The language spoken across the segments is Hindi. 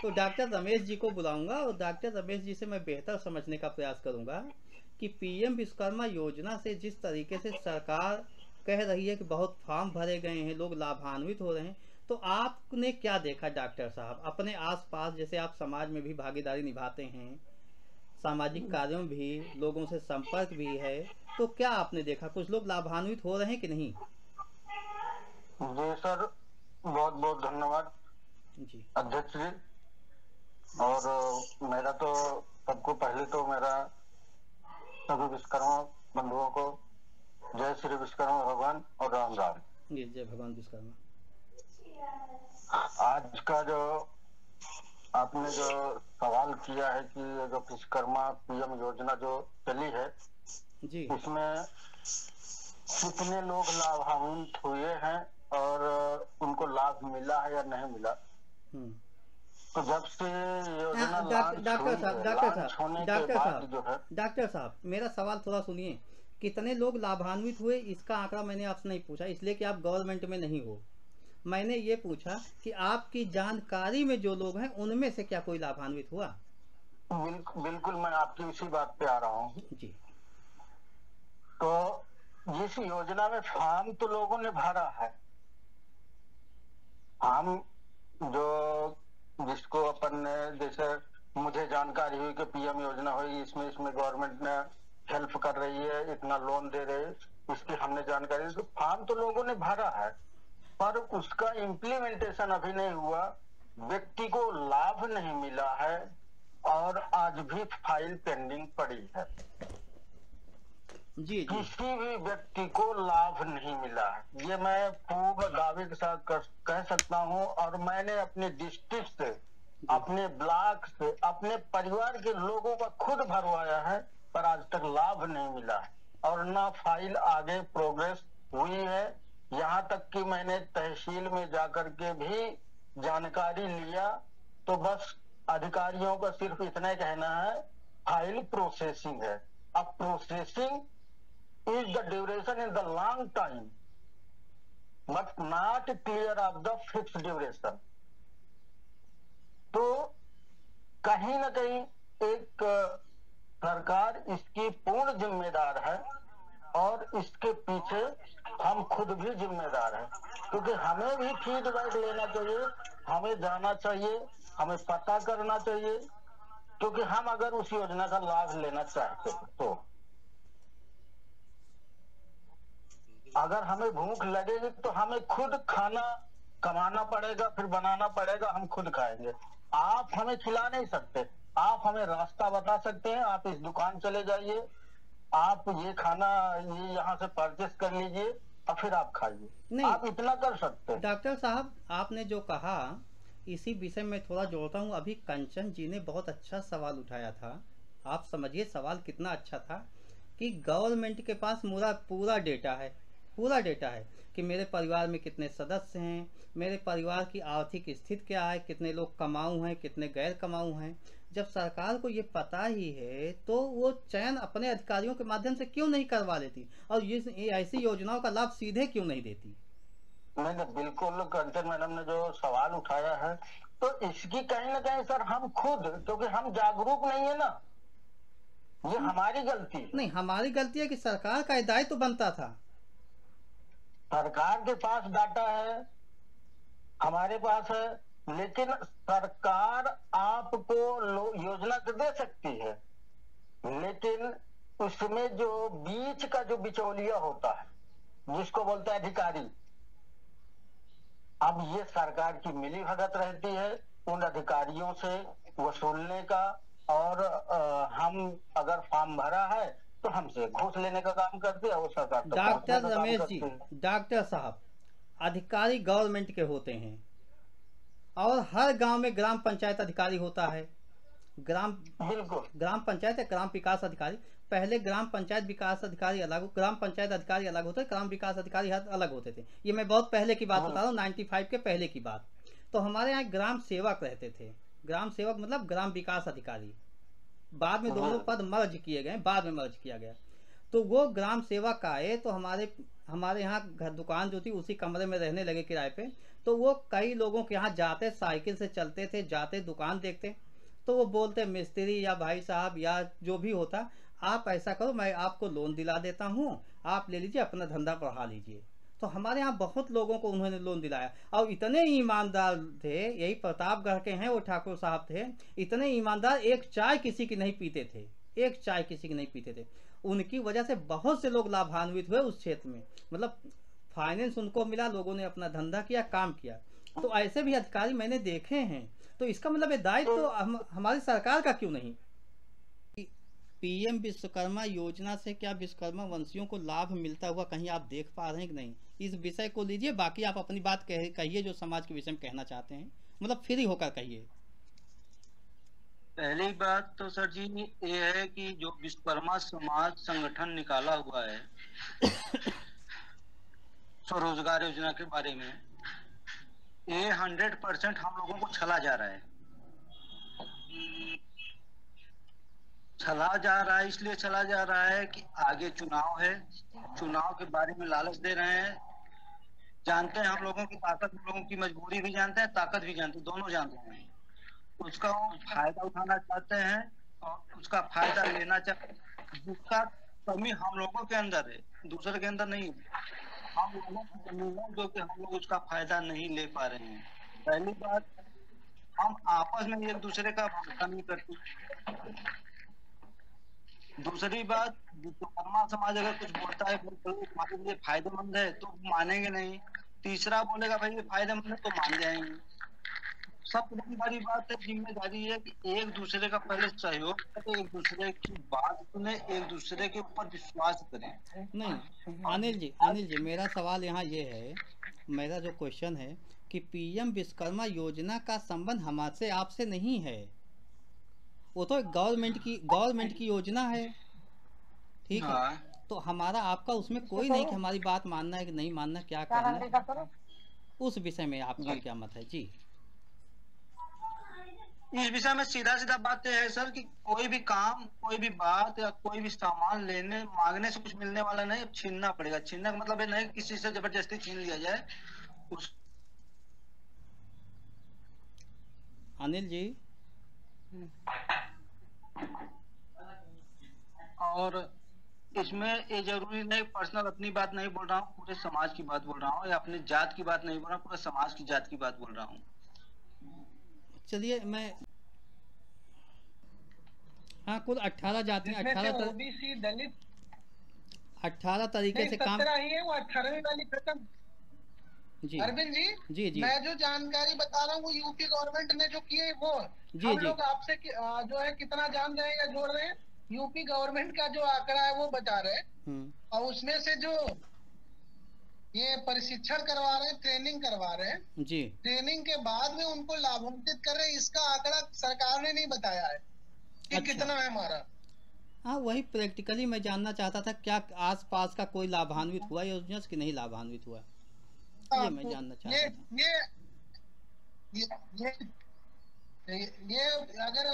तो डॉक्टर रमेश जी को बुलाऊंगा और डॉक्टर रमेश जी से मैं बेहतर समझने का प्रयास करूंगा कि पीएम विश्वकर्मा योजना से जिस तरीके से सरकार कह रही है कि बहुत फॉर्म भरे गए हैं, लोग लाभान्वित हो रहे हैं, तो आपने क्या देखा डॉक्टर साहब अपने आसपास? जैसे आप समाज में भी भागीदारी निभाते हैं, सामाजिक कार्यों में भी लोगों से संपर्क भी है, तो क्या आपने देखा कुछ लोग लाभान्वित हो रहे हैं कि नहीं? जी सर, बहुत बहुत धन्यवाद जी अध्यक्ष जी। और मेरा तो सबको पहले तो मेरा सभी विश्वकर्मा बंधुओं को जय श्री विश्वकर्मा भगवान और राम राम। जी, जय भगवान विश्वकर्मा। आज का जो आपने जो सवाल किया है कि ये जो विश्वकर्मा पीएम योजना जो चली है, जी इसमें कितने लोग लाभान्वित हुए हैं और उनको लाभ मिला है या नहीं मिला। हम्म। तो जब से योजना डॉक्टर लॉन्च डॉक्टर हुई साहब है, डॉक्टर लॉन्च साहब होने के डॉक्टर बाद साहब जो है, डॉक्टर साहब मेरा सवाल थोड़ा सुनिए। कितने लोग लाभान्वित हुए इसका आंकड़ा मैंने आपसे नहीं पूछा, इसलिए कि आप गवर्नमेंट में नहीं हो। मैंने ये पूछा कि आपकी जानकारी में जो लोग हैं उनमें से क्या कोई लाभान्वित हुआ? बिल्कुल मैं आपकी इसी बात पे आ रहा हूँ। जी तो जिस योजना में फॉर्म तो लोगों ने भरा है, हम जो जिसको अपन ने, जैसे मुझे जानकारी हुई कि पीएम योजना हुई, इसमें इसमें गवर्नमेंट ने हेल्प कर रही है, इतना लोन दे रहे, इसकी हमने जानकारी, तो फॉर्म तो लोगों ने भरा है, पर उसका इम्प्लीमेंटेशन अभी नहीं हुआ, व्यक्ति को लाभ नहीं मिला है और आज भी फाइल पेंडिंग पड़ी है। जी जी किसी भी व्यक्ति को लाभ नहीं मिला है, ये मैं पूर्ण दावे के साथ कह सकता हूँ। और मैंने अपने डिस्ट्रिक्ट से, जी अपने ब्लॉक से, अपने परिवार के लोगों का खुद भरवाया है, पर आज तक लाभ नहीं मिला है और ना फाइल आगे प्रोग्रेस हुई है। यहाँ तक कि मैंने तहसील में जाकर के भी जानकारी लिया, तो बस अधिकारियों का सिर्फ इतना कहना है फाइल प्रोसेसिंग है। अब processing is the duration in the long time but not clear of the fixed duration। तो कहीं ना कहीं एक सरकार इसकी पूर्ण जिम्मेदार है और इसके पीछे हम खुद भी जिम्मेदार हैं, क्योंकि हमें भी फीडबैक लेना चाहिए, हमें जाना चाहिए, हमें पता करना चाहिए, क्योंकि हम अगर उस योजना का लाभ लेना चाहते हैं तो अगर हमें भूख लगेगी तो हमें खुद खाना कमाना पड़ेगा, फिर बनाना पड़ेगा, हम खुद खाएंगे। आप हमें खिला नहीं सकते, आप हमें रास्ता बता सकते हैं, आप इस दुकान चले जाइए, आप ये खाना ये यहाँ से परचेस कर लीजिए और फिर आप खाइए, नहीं आप इतना कर सकते हैं। डॉक्टर साहब, आपने जो कहा इसी विषय में थोड़ा जोड़ता हूँ। अभी कंचन जी ने बहुत अच्छा सवाल उठाया था। आप समझिए सवाल कितना अच्छा था कि गवर्नमेंट के पास पूरा पूरा डेटा है, पूरा डेटा है कि मेरे परिवार में कितने सदस्य हैं, मेरे परिवार की आर्थिक स्थिति क्या है, कितने लोग कमाऊ हैं, कितने गैर कमाऊ हैं। जब सरकार को ये पता ही है तो वो चयन अपने अधिकारियों के माध्यम से क्यों नहीं करवा लेती और ये ऐसी योजनाओं का लाभ सीधे क्यों नहीं देती? नहीं, बिल्कुल कंचन मैडम ने जो सवाल उठाया है, तो इसकी कहीं ना कहीं सर हम खुद, क्योंकि हम जागरूक नहीं है ना, ये हमारी गलती है। नहीं, हमारी गलती है कि सरकार का दायित्व तो बनता था। सरकार के पास डाटा है, हमारे पास है, लेकिन सरकार आपको योजना तो दे सकती है, लेकिन उसमें जो बीच का जो बिचौलिया होता है जिसको बोलते हैं अधिकारी, अब ये सरकार की मिली भगत रहती है उन अधिकारियों से वसूलने का, और हम अगर फॉर्म भरा है तो हमसे घूस लेने का काम करते हैं, वो सरकार तक पहुंचने डॉक्टर का काम रमेश जी, करते हैं। डॉक्टर साहब, अधिकारी गवर्नमेंट के होते हैं और हर गांव में ग्राम पंचायत अधिकारी होता है। ग्राम बिल्कुल ग्राम पंचायत या ग्राम विकास अधिकारी, पहले ग्राम पंचायत विकास अधिकारी अलग, ग्राम पंचायत अधिकारी अलग होते, ग्राम विकास अधिकारी अलग होते थे। ये मैं बहुत पहले की बात बता रहा हूँ, 95 के पहले की बात। तो हमारे यहाँ ग्राम सेवक रहते थे। ग्राम सेवक मतलब ग्राम विकास अधिकारी। बाद में दोनों पद मर्ज किए गए, बाद में मर्ज किया गया। तो वो ग्राम सेवक आए तो हमारे हमारे यहाँ घर दुकान जो थी उसी कमरे में रहने लगे किराए पे। तो वो कई लोगों के यहाँ जाते, साइकिल से चलते थे, जाते दुकान देखते, तो वो बोलते मिस्त्री या भाई साहब या जो भी होता, आप ऐसा करो मैं आपको लोन दिला देता हूँ, आप ले लीजिए अपना धंधा बढ़ा लीजिए। तो हमारे यहाँ बहुत लोगों को उन्होंने लोन दिलाया, और इतने ईमानदार थे, यही प्रतापगढ़ के हैं वो ठाकुर साहब थे, इतने ईमानदार, एक चाय किसी की नहीं पीते थे, एक चाय किसी की नहीं पीते थे। उनकी वजह से बहुत से लोग लाभान्वित हुए उस क्षेत्र में, मतलब फाइनेंस उनको मिला, लोगों ने अपना धंधा किया, काम किया। तो ऐसे भी अधिकारी मैंने देखे हैं। तो इसका मतलब ये दायित्व तो हमारी सरकार का क्यों नहीं? पीएम विश्वकर्मा योजना से क्या विश्वकर्मा वंशियों को लाभ मिलता हुआ कहीं आप देख पा रहे हैं कि नहीं? इस विषय को लीजिए, बाकी आप अपनी बात कहिए जो समाज के विषय में कहना चाहते हैं, मतलब फ्री होकर कहिए। पहली बात तो सर जी ये है कि जो विश्वकर्मा समाज संगठन निकाला हुआ है स्वरोजगार योजना के बारे में, ये 100% हम लोगों को छला जा रहा है। छला जा रहा है इसलिए छला जा रहा है कि आगे चुनाव है, चुनाव के बारे में लालच दे रहे हैं। जानते हैं हम लोगों की ताकत, हम लोगों की मजबूरी भी जानते हैं, ताकत भी जानते हैं, दोनों जानते हैं। उसका वो फायदा उठाना चाहते हैं और उसका फायदा लेना चाहते हैं, जिसका कमी हम लोगों के अंदर है, दूसरे के अंदर नहीं है। हम लोगों की कमी है जो कि हम लोग उसका फायदा नहीं ले पा रहे हैं। पहली बात, हम आपस में एक दूसरे का भरोसा नहीं करते। दूसरी बात, विश्वकर्मा समाज अगर कुछ बोलता है हमारे लिए फायदेमंद है तो मानेंगे नहीं। तीसरा बोलेगा भाई ये फायदेमंद है तो मान जाएंगे। सबसे बड़ी बात है, जिम्मेदारी है कि एक दूसरे का पहले सहयोग करें, एक दूसरे की बात सुने, एक दूसरे के ऊपर विश्वास करें। नहीं अनिल जी मेरा सवाल यहाँ ये है, मेरा जो क्वेश्चन है कि पीएम विश्वकर्मा योजना का संबंध हमारे आपसे नहीं है, वो तो गवर्नमेंट की योजना है, ठीक है। तो हमारा आपका उसमें कोई नहीं कि हमारी बात मानना है कि नहीं मानना, क्या करना है, उस विषय में आपका क्या मत है जी? इस विषय में सीधा सीधा बात है सर कि कोई भी काम, कोई भी बात या कोई भी सामान लेने मांगने से कुछ मिलने वाला नहीं, छीनना पड़ेगा। छीनने का मतलब ये नहीं किसी से जबरदस्ती छीन लिया जाए। अनिल जी, और इसमें ये जरूरी नहीं, पर्सनल अपनी बात नहीं बोल रहा हूँ, पूरे समाज की बात बोल रहा हूँ, या अपनी जात की बात नहीं बोल रहा हूँ, पूरे समाज की जात की बात बोल रहा हूँ। चलिए मैं, हाँ कुल 18 जातियां, 18 ओबीसी दलित 18 तरीके से काम ही है, वो 18वीं वाली खत्म। जी अरविंद जी, मैं जो जानकारी बता रहा हूँ वो यूपी गवर्नमेंट ने जो किए वो हम लोग आपसे जो है कितना जान रहे हैं या जोड़ रहे हैं, यूपी गवर्नमेंट का जो आंकड़ा है वो बता रहे हैं। और उसमें से जो ये प्रशिक्षण करवा रहे हैं, ट्रेनिंग करवा रहे हैं जी, ट्रेनिंग के बाद में उनको लाभान्वित कर रहे हैं, इसका आंकड़ा सरकार ने नहीं बताया है कि अच्छा, कितना है हमारा। हाँ वही प्रैक्टिकली मैं जानना चाहता था, क्या आसपास का कोई लाभान्वित हुआ योजना से कि नहीं लाभान्वित हुआ, ये मैं जानना चाहता था। ये अगर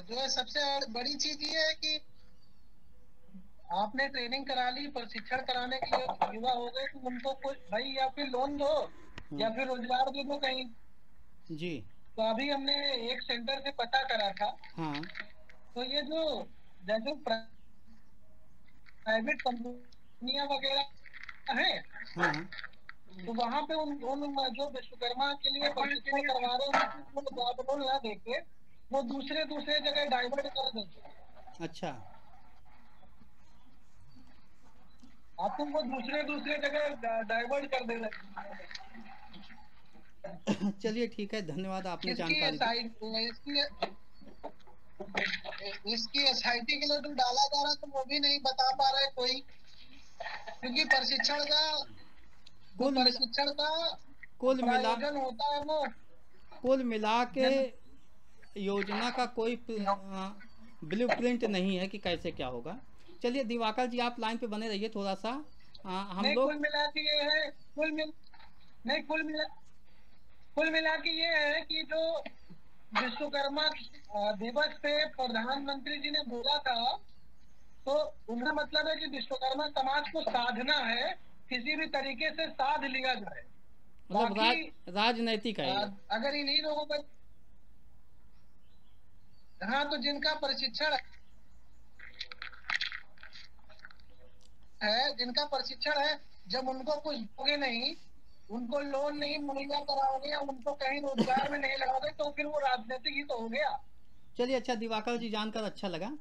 जो है सबसे बड़ी चीज ये है कि आपने ट्रेनिंग करा ली, प्रशिक्षण कराने के लिए युवा हो गए तो उनको कुछ भाई या फिर लोन दो या फिर रोजगार दे दो कहीं जी। तो अभी हमने एक सेंटर से पता करा था, हाँ, तो ये जो जैसे प्राइवेट कंपनियां वगैरह है, हाँ, तो वहाँ पे उन जो विश्वकर्मा के लिए प्रशिक्षण करवा रहे हैं लोन ना देके वो दूसरे जगह डाइवर्ट कर देते। अच्छा, आपको वो दूसरे जगह डाइवर्ट कर देना। चलिए ठीक है, धन्यवाद आपने जानकारी इसकी एसआईटी के लिए तो डाला जा रहा है, तो वो भी नहीं बता पा रहे कोई, क्योंकि प्रशिक्षण का कुल मिला के योजना का कोई ब्लूप्रिंट नहीं है कि कैसे क्या होगा। चलिए दिवाकर जी आप लाइन पे बने रहिए थोड़ा सा, हम लोग कुल मिला के ये है कि जो विश्वकर्मा दिवस पे प्रधानमंत्री जी ने बोला था, तो उनका मतलब है कि विश्वकर्मा समाज को साधना है, किसी भी तरीके से साध लिया जाए। मतलब राजनैतिक है। अगर इन्हीं लोगों का, हाँ, तो जिनका प्रशिक्षण है, जिनका प्रशिक्षण है, जब उनको कुछ दोगे नहीं, उनको लोन नहीं मुहैया कराओगे या उनको कहीं रोजगार में नहीं लगाओगे, तो फिर वो राजनीतिक ही तो हो गया। चलिए, अच्छा दिवाकर जी, जानकर अच्छा लगा।